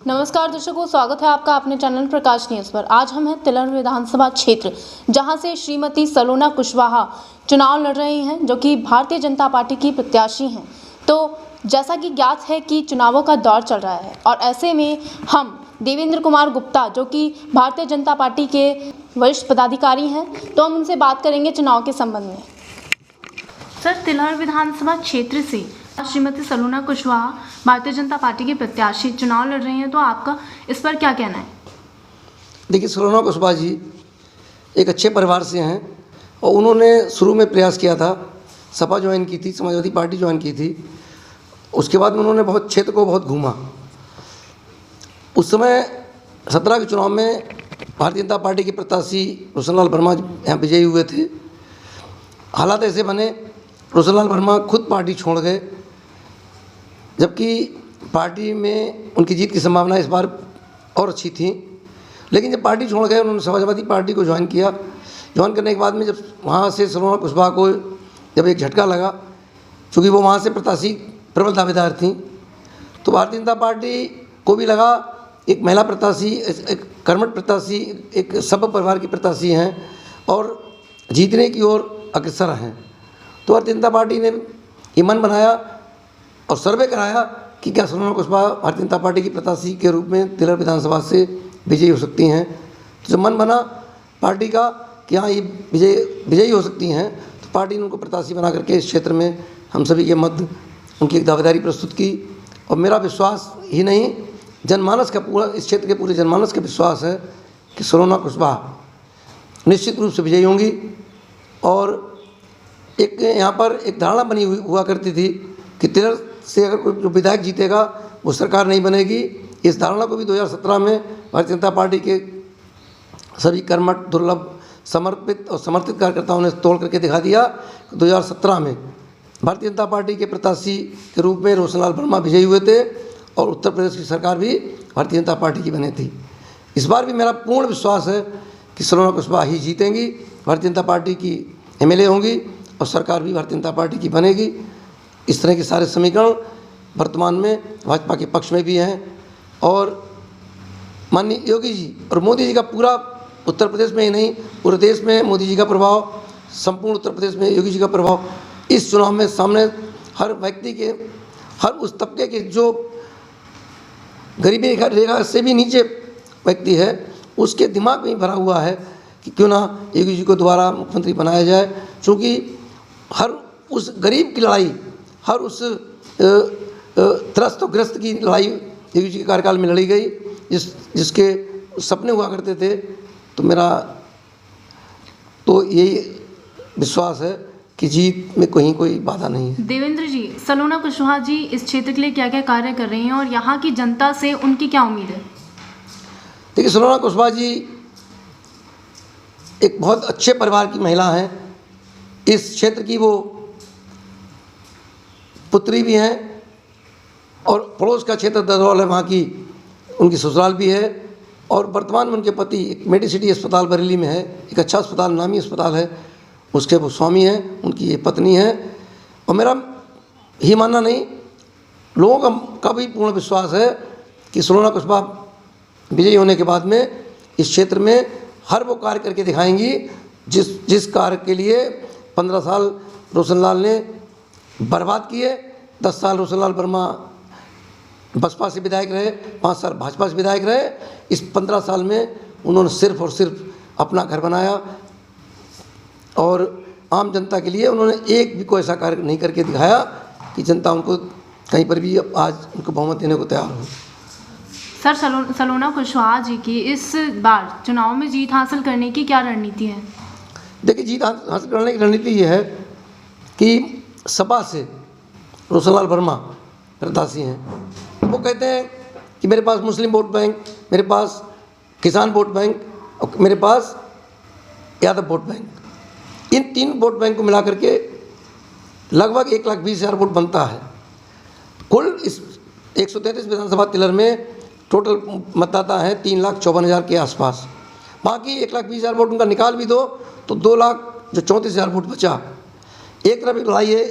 नमस्कार दर्शकों, स्वागत है आपका अपने चैनल प्रकाश न्यूज पर। आज हम हैं तिलर विधानसभा क्षेत्र, जहां से श्रीमती सलोना कुशवाहा चुनाव लड़ रही हैं, जो कि भारतीय जनता पार्टी की प्रत्याशी हैं। तो जैसा कि ज्ञात है कि चुनावों का दौर चल रहा है और ऐसे में हम देवेंद्र कुमार गुप्ता, जो कि भारतीय जनता पार्टी के वरिष्ठ पदाधिकारी हैं, तो हम उनसे बात करेंगे चुनाव के संबंध में। सर, तिलर विधानसभा क्षेत्र से श्रीमती सलोना कुशवाहा भारतीय जनता पार्टी के प्रत्याशी चुनाव लड़ रही हैं, तो आपका इस पर क्या कहना है? देखिए, सलोना कुशवाहा जी एक अच्छे परिवार से हैं और उन्होंने शुरू में प्रयास किया था, सपा ज्वाइन की थी, समाजवादी पार्टी ज्वाइन की थी। उसके बाद में उन्होंने बहुत क्षेत्र को बहुत घूमा। उस समय 17 के चुनाव में भारतीय जनता पार्टी के प्रत्याशी रोशनलाल वर्मा यहाँ विजयी हुए थे। हालात ऐसे बने, रोशनलाल वर्मा खुद पार्टी छोड़ गए, जबकि पार्टी में उनकी जीत की संभावना इस बार और अच्छी थी। लेकिन जब पार्टी छोड़ गए, उन्होंने समाजवादी पार्टी को ज्वाइन किया। ज्वाइन करने के बाद में जब वहाँ से सलोना कुशवाहा को जब एक झटका लगा, चूँकि वो वहाँ से प्रत्याशी प्रबल दावेदार थी, तो भारतीय जनता पार्टी को भी लगा एक महिला प्रत्याशी, एक कर्मठ प्रत्याशी, एक सभ्य परिवार की प्रत्याशी हैं और जीतने की ओर अग्रसर हैं। तो भारतीय जनता पार्टी ने ये मन बनाया और सर्वे कराया कि क्या सलोना कुशवाहा भारतीय जनता पार्टी की प्रत्याशी के रूप में तिलर विधानसभा से विजयी हो सकती हैं। तो जब मन बना पार्टी का कि हाँ, ये विजयी हो सकती हैं, तो पार्टी ने उनको प्रत्याशी बना करके इस क्षेत्र में हम सभी के मध्य उनकी एक दावेदारी प्रस्तुत की। और मेरा विश्वास ही नहीं, जनमानस का पूरा, इस क्षेत्र के पूरे जनमानस का विश्वास है कि सलोना कुशवाहा निश्चित रूप से विजयी होंगी। और एक यहाँ पर एक धारणा बनी हुआ करती थी कि तिलर से अगर कोई जो विधायक जीतेगा वो सरकार नहीं बनेगी। इस धारणा को भी 2017 में भारतीय जनता पार्टी के सभी कर्मठ, दुर्लभ, समर्पित और समर्थित कार्यकर्ताओं ने तोड़ करके दिखा दिया। 2017 में भारतीय जनता पार्टी के प्रत्याशी के रूप में रोशनलाल वर्मा विजयी हुए थे और उत्तर प्रदेश की सरकार भी भारतीय जनता पार्टी की बनी थी। इस बार भी मेरा पूर्ण विश्वास है कि सलोना कुशवाहा ही जीतेंगी, भारतीय जनता पार्टी की MLA होंगी और सरकार भी भारतीय जनता पार्टी की बनेगी। इस तरह के सारे समीकरण वर्तमान में भाजपा के पक्ष में भी हैं। और माननीय योगी जी और मोदी जी का पूरा उत्तर प्रदेश में ही नहीं, पूरे देश में मोदी जी का प्रभाव, संपूर्ण उत्तर प्रदेश में योगी जी का प्रभाव इस चुनाव में सामने हर व्यक्ति के, हर उस तबके के जो गरीबी रेखा से भी नीचे व्यक्ति है, उसके दिमाग में ही भरा हुआ है कि क्यों ना योगी जी को दोबारा मुख्यमंत्री बनाया जाए। चूँकि हर उस गरीब की लड़ाई, हर उस त्रस्त और ग्रस्त की लड़ाई योगी जी के कार्यकाल में लड़ी गई, जिसके सपने हुआ करते थे। तो मेरा तो यही विश्वास है कि जीत में कहीं कोई बाधा नहीं है। देवेंद्र जी, सलोना कुशवाहा जी इस क्षेत्र के लिए क्या क्या कार्य कर रही हैं और यहाँ की जनता से उनकी क्या उम्मीद है? देखिए, सलोना कुशवाहा जी एक बहुत अच्छे परिवार की महिला हैं। इस क्षेत्र की वो पुत्री भी हैं और पड़ोस का क्षेत्र ददौल है, वहाँ की उनकी ससुराल भी है। और वर्तमान में उनके पति एक मेडिसिटी अस्पताल बरेली में है, एक अच्छा अस्पताल, नामी अस्पताल है, उसके वो स्वामी हैं, उनकी ये पत्नी है। और मेरा ही मानना नहीं, लोगों का भी पूर्ण विश्वास है कि सलोना कुशवाहा विजयी होने के बाद में इस क्षेत्र में हर वो कार्य करके दिखाएंगी जिस कार्य के लिए 15 साल रोशनलाल ने बर्बाद किए। 10 साल रोशनलाल वर्मा बसपा से विधायक रहे, 5 साल भाजपा से विधायक रहे। इस 15 साल में उन्होंने सिर्फ और सिर्फ अपना घर बनाया और आम जनता के लिए उन्होंने एक भी कोई ऐसा कार्य नहीं करके दिखाया कि जनता उनको कहीं पर भी आज उनको बहुमत देने को तैयार हो। सर, सलोना कुशवाहा जी की इस बार चुनाव में जीत हासिल करने की क्या रणनीति है? देखिए, जीत हासिल करने की रणनीति ये है कि सपा से रोशनलाल वर्मा प्रत्याशी हैं। वो कहते हैं कि मेरे पास मुस्लिम वोट बैंक, मेरे पास किसान वोट बैंक और मेरे पास यादव वोट बैंक, इन 3 वोट बैंक को मिला करके लगभग 1,20,000 वोट बनता है। कुल इस 133 विधानसभा तिलर में टोटल मतदाता हैं 3,54,000 के आसपास। बाकी 1,20,000 वोट उनका निकाल भी दो तो 2,34,000 वोट बचा। एक तरफ लड़ाई है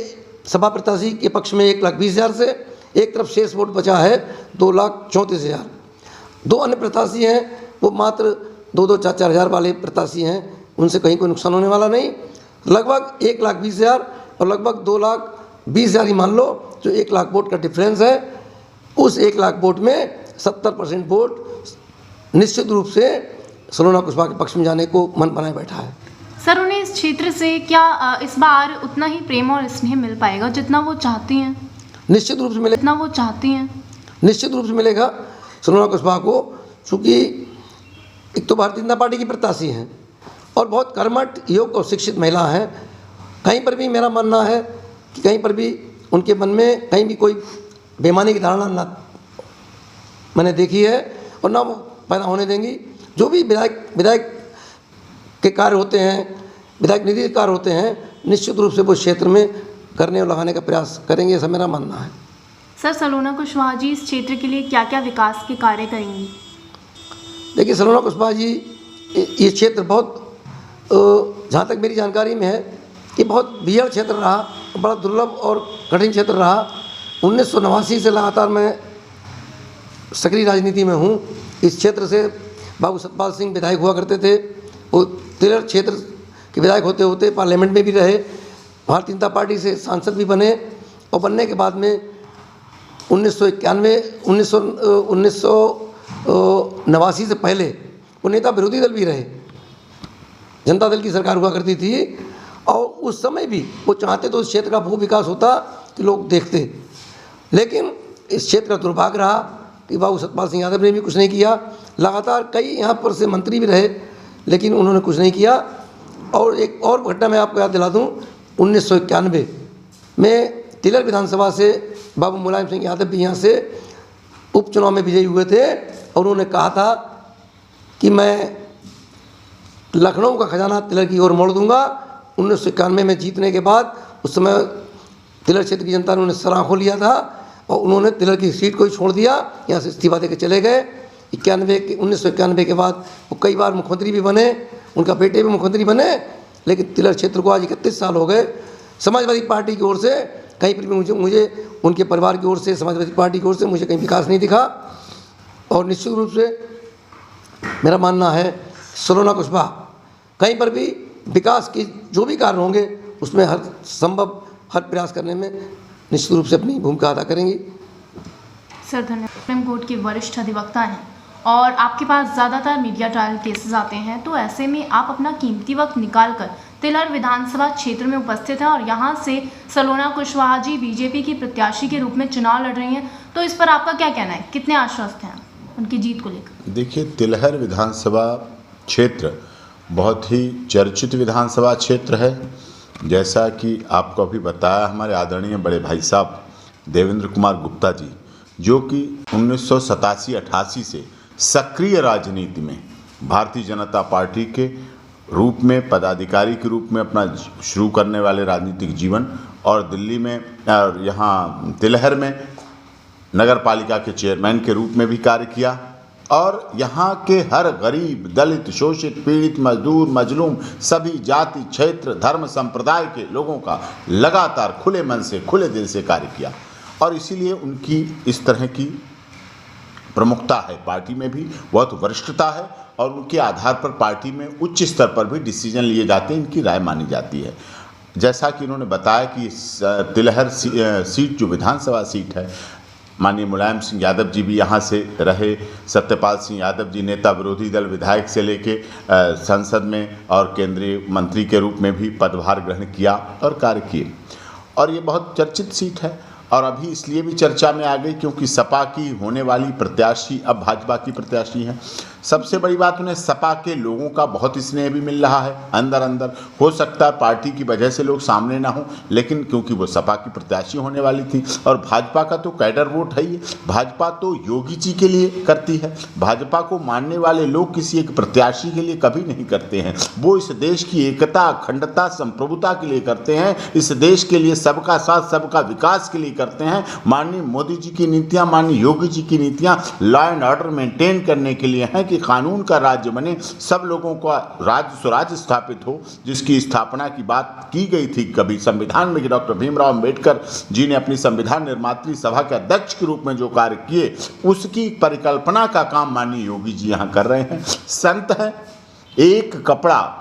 सपा प्रत्याशी के पक्ष में 1,20,000 से, एक तरफ शेष वोट बचा है 2,34,000। दो अन्य प्रत्याशी हैं वो मात्र 2-2, 4-4 हज़ार वाले प्रत्याशी हैं, उनसे कहीं कोई नुकसान होने वाला नहीं। लगभग 1,20,000 और लगभग 2,20,000 ही मान लो, जो 1 लाख वोट का डिफरेंस है, उस 1 लाख वोट में 70% वोट निश्चित रूप से सलोना कुशवाहा के पक्ष में जाने को मन बनाए बैठा है। सर, उन्हें इस क्षेत्र से क्या इस बार उतना ही प्रेम और स्नेह मिल पाएगा जितना वो चाहती हैं? निश्चित रूप से मिलेगा, जितना वो चाहती हैं निश्चित रूप से मिलेगा सलोना कुशवाहा को, चूँकि एक तो भारतीय जनता पार्टी की प्रत्याशी हैं और बहुत कर्मठ, योग्य और शिक्षित महिला हैं। कहीं पर भी मेरा मानना है कि कहीं पर भी उनके मन में कहीं भी कोई बेईमानी की धारणा ना मैंने देखी है और ना वो पैदा होने देंगी। जो भी विधायक के कार्य होते हैं, विधायक निधि के कार्य होते हैं, निश्चित रूप से वो क्षेत्र में करने और लगाने का प्रयास करेंगे, ऐसा मेरा मानना है। सर, सलोना कुशवाहा जी इस क्षेत्र के लिए क्या क्या विकास के कार्य करेंगी? देखिए, सलोना कुशवाहा जी ये क्षेत्र बहुत, जहाँ तक मेरी जानकारी में है कि बहुत विरल क्षेत्र रहा, बड़ा दुर्लभ और कठिन क्षेत्र रहा। 1989 से लगातार मैं सक्रिय राजनीति में हूँ। इस क्षेत्र से बाबू सतपाल सिंह विधायक हुआ करते थे, वो तिलहर क्षेत्र के विधायक होते होते पार्लियामेंट में भी रहे, भारतीय जनता पार्टी से सांसद भी बने और बनने के बाद में 1989 से पहले वो नेता विरोधी दल भी रहे, जनता दल की सरकार हुआ करती थी और उस समय भी वो चाहते तो इस क्षेत्र का भू विकास होता कि लोग देखते, लेकिन इस क्षेत्र का दुर्भाग्य रहा कि बाबू सतपाल सिंह यादव ने भी कुछ नहीं किया। लगातार कई यहाँ पर से मंत्री भी रहे, लेकिन उन्होंने कुछ नहीं किया। और एक और घटना मैं आपको याद दिला दूँ, 1991 में तिलहर विधानसभा से बाबू मुलायम सिंह यादव भी यहाँ से उपचुनाव में विजयी हुए थे और उन्होंने कहा था कि मैं लखनऊ का खजाना तिलहर की ओर मोड़ दूंगा। 1991 में जीतने के बाद उस समय तिलहर क्षेत्र की जनता ने उन्हें सराखों लिया था और उन्होंने तिलहर की सीट को ही छोड़ दिया, यहाँ से इस्तीफा देकर चले गए। 1991 के बाद वो कई बार मुख्यमंत्री भी बने, उनका बेटे भी मुख्यमंत्री बने, लेकिन तिलहर क्षेत्र को आज 31 साल हो गए। समाजवादी पार्टी की ओर से कहीं पर भी मुझे उनके परिवार की ओर से, समाजवादी पार्टी की ओर से मुझे कहीं विकास नहीं दिखा। और निश्चित रूप से मेरा मानना है सलोना कुशवाहा कहीं पर भी विकास के जो भी कार्य होंगे उसमें हर प्रयास करने में निश्चित रूप से अपनी भूमिका अदा करेंगी। सर, धन्यवाद। सुप्रीम कोर्ट के वरिष्ठ अधिवक्ता हैं और आपके पास ज़्यादातर मीडिया ट्रायल केसेस आते हैं, तो ऐसे में आप अपना कीमती वक्त निकालकर तिलहर विधानसभा क्षेत्र में उपस्थित हैं और यहाँ से सलोना कुशवाहा जी बीजेपी की प्रत्याशी के रूप में चुनाव लड़ रही हैं, तो इस पर आपका क्या कहना है? कितने आश्वस्त हैं उनकी जीत को लेकर? देखिए, तिलहर विधानसभा क्षेत्र बहुत ही चर्चित विधानसभा क्षेत्र है। जैसा कि आपको अभी बताया हमारे आदरणीय बड़े भाई साहब देवेंद्र कुमार गुप्ता जी, जो कि 1987-88 से सक्रिय राजनीति में भारतीय जनता पार्टी के रूप में पदाधिकारी के रूप में अपना शुरू करने वाले राजनीतिक जीवन, और दिल्ली में और यहाँ तिलहर में नगर पालिका के चेयरमैन के रूप में भी कार्य किया और यहाँ के हर गरीब, दलित, शोषित, पीड़ित, मजदूर, मजलूम सभी जाति, क्षेत्र, धर्म, संप्रदाय के लोगों का लगातार खुले मन से, खुले दिल से कार्य किया और इसीलिए उनकी इस तरह की प्रमुखता है, पार्टी में भी बहुत वरिष्ठता है और उनके आधार पर पार्टी में उच्च स्तर पर भी डिसीजन लिए जाते हैं, इनकी राय मानी जाती है। जैसा कि इन्होंने बताया कि तिलहर सीट जो विधानसभा सीट है, माननीय मुलायम सिंह यादव जी भी यहाँ से रहे, सत्यपाल सिंह यादव जी नेता विरोधी दल विधायक से लेके संसद में और केंद्रीय मंत्री के रूप में भी पदभार ग्रहण किया और कार्य किए और ये बहुत चर्चित सीट है और अभी इसलिए भी चर्चा में आ गई क्योंकि सपा की होने वाली प्रत्याशी अब भाजपा की प्रत्याशी हैं। सबसे बड़ी बात, उन्हें सपा के लोगों का बहुत स्नेह भी मिल रहा है अंदर अंदर। हो सकता है पार्टी की वजह से लोग सामने ना हो, लेकिन क्योंकि वो सपा की प्रत्याशी होने वाली थी और भाजपा का तो कैडर वोट है ही, भाजपा तो योगी जी के लिए करती है। भाजपा को मानने वाले लोग किसी एक प्रत्याशी के लिए कभी नहीं करते हैं, वो इस देश की एकता, अखंडता, संप्रभुता के लिए करते हैं, इस देश के लिए सबका साथ सबका विकास के लिए करते हैं। माननीय मोदी जी की नीतियाँ, माननीय योगी जी की नीतियाँ लॉ एंड ऑर्डर मेंटेन करने के लिए हैं कि कानून का राज्य बने, सब लोगों का राज्य स्वराज्य स्थापित हो, जिसकी स्थापना की बात की गई थी कभी संविधान में कि डॉक्टर भीमराव अंबेडकर जी ने अपनी संविधान निर्मात्री सभा के अध्यक्ष के रूप में जो कार्य किए, उसकी परिकल्पना का काम माननीय योगी जी यहाँ कर रहे हैं। संत हैं, एक कपड़ा,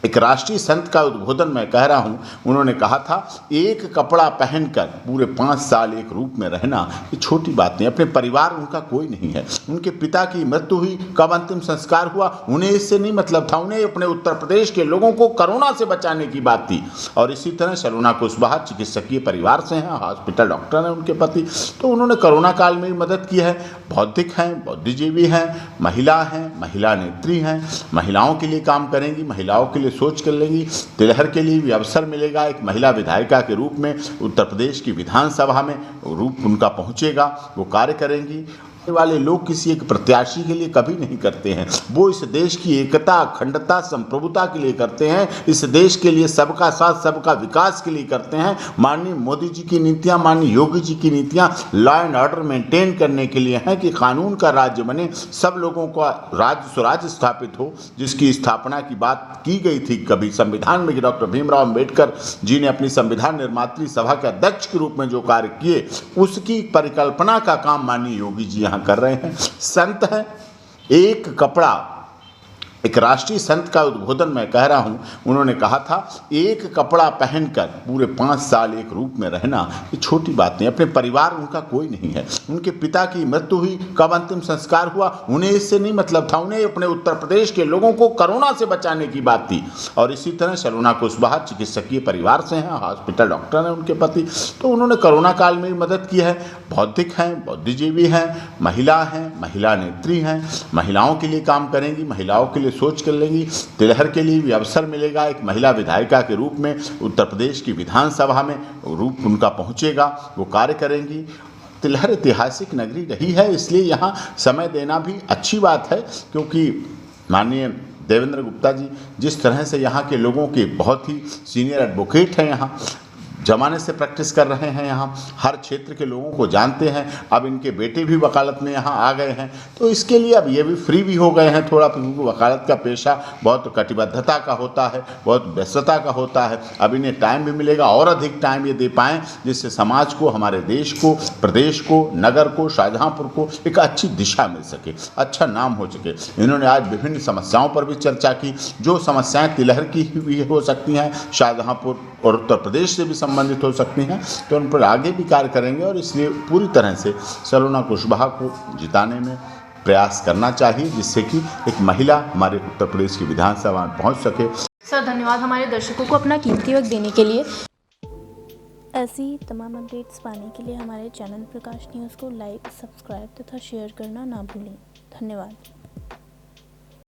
एक राष्ट्रीय संत का उद्बोधन मैं कह रहा हूँ, उन्होंने कहा था एक कपड़ा पहनकर पूरे 5 साल एक रूप में रहना ये छोटी बात नहीं। अपने परिवार उनका कोई नहीं है, उनके पिता की मृत्यु हुई, कब अंतिम संस्कार हुआ उन्हें इससे नहीं मतलब था, उन्हें अपने उत्तर प्रदेश के लोगों को कोरोना से बचाने की बात थी। और इसी तरह सलोना कुशवाहा चिकित्सकीय परिवार से हैं, हॉस्पिटल डॉक्टर हैं उनके पति, तो उन्होंने कोरोना काल में भी मदद की है। बौद्धिक हैं, बुद्धिजीवी हैं, महिला हैं, महिला नेत्री हैं, महिलाओं के लिए काम करेंगी, महिलाओं के लिए सोच कर लेंगी। तिलहर के लिए भी अवसर मिलेगा, एक महिला विधायिका के रूप में उत्तर प्रदेश की विधानसभा में रूप उनका पहुंचेगा, वो कार्य करेंगी। वाले लोग किसी एक प्रत्याशी के लिए कभी नहीं करते हैं, वो इस देश की एकता, अखंडता, संप्रभुता के लिए करते हैं, इस देश के लिए सबका साथ सबका विकास के लिए करते हैं। माननीय मोदी जी की नीतियां, माननीय योगी जी की नीतियां लॉ एंड ऑर्डर मेंटेन करने के लिए हैं कि कानून का राज्य बने, सब लोगों का राज्य स्वराज्य स्थापित हो, जिसकी स्थापना की बात की गई थी कभी संविधान में कि डॉक्टर भीमराव अंबेडकर जी ने अपनी संविधान निर्मात्री सभा के अध्यक्ष के रूप में जो कार्य किए, उसकी परिकल्पना का काम माननीय योगी जी कर रहे हैं। संत हैं, एक कपड़ा, एक राष्ट्रीय संत का उद्बोधन मैं कह रहा हूं, उन्होंने कहा था एक कपड़ा पहनकर पूरे 5 साल एक रूप में रहना ये छोटी बात नहीं। अपने परिवार उनका कोई नहीं है, उनके पिता की मृत्यु हुई, कब अंतिम संस्कार हुआ उन्हें इससे नहीं मतलब था, उन्हें अपने उत्तर प्रदेश के लोगों को कोरोना से बचाने की बात थी। और इसी तरह सलोना कुशवाहा चिकित्सकीय परिवार से हैं, हॉस्पिटल डॉक्टर हैं उनके पति, तो उन्होंने कोरोना काल में भी मदद की है। बौद्धिक हैं, बुद्धिजीवी हैं, महिला हैं, महिला नेत्री हैं, महिलाओं के लिए काम करेंगी, महिलाओं के लिए सोच कर लेंगी। तिलहर के लिए भी अवसर मिलेगा, एक महिला विधायिका के रूप में उत्तर प्रदेश की विधानसभा में रूप उनका पहुंचेगा, वो कार्य करेंगी। तिलहर ऐतिहासिक नगरी रही है, इसलिए यहाँ समय देना भी अच्छी बात है, क्योंकि माननीय देवेंद्र गुप्ता जी जिस तरह से यहाँ के लोगों के बहुत ही सीनियर एडवोकेट हैं, यहाँ जमाने से प्रैक्टिस कर रहे हैं, यहाँ हर क्षेत्र के लोगों को जानते हैं। अब इनके बेटे भी वकालत में यहाँ आ गए हैं, तो इसके लिए अब ये भी फ्री भी हो गए हैं थोड़ा, क्योंकि वकालत का पेशा बहुत कटिबद्धता का होता है, बहुत व्यस्तता का होता है। अब इन्हें टाइम भी मिलेगा और अधिक टाइम ये दे पाएँ, जिससे समाज को, हमारे देश को, प्रदेश को, नगर को, शाहजहाँपुर को एक अच्छी दिशा मिल सके, अच्छा नाम हो सके। इन्होंने आज विभिन्न समस्याओं पर भी चर्चा की, जो समस्याएँ तिलहर की भी हो सकती हैं, शाहजहाँपुर और उत्तर प्रदेश से भी संबंधित हो सकती हैं, तो उन पर आगे भी कार्य करेंगे। और इसलिए पूरी तरह से सलोना कुशवाहा को जिताने में प्रयास करना चाहिए, जिससे कि एक महिला हमारे उत्तर प्रदेश की विधानसभा में पहुंच सके। सर धन्यवाद हमारे दर्शकों को अपना कीमती वक्त देने के लिए। ऐसी तमाम अपडेट्स पाने के लिए हमारे चैनल प्रकाश न्यूज़ को लाइक, सब्सक्राइब तथा शेयर करना ना भूलें। धन्यवाद।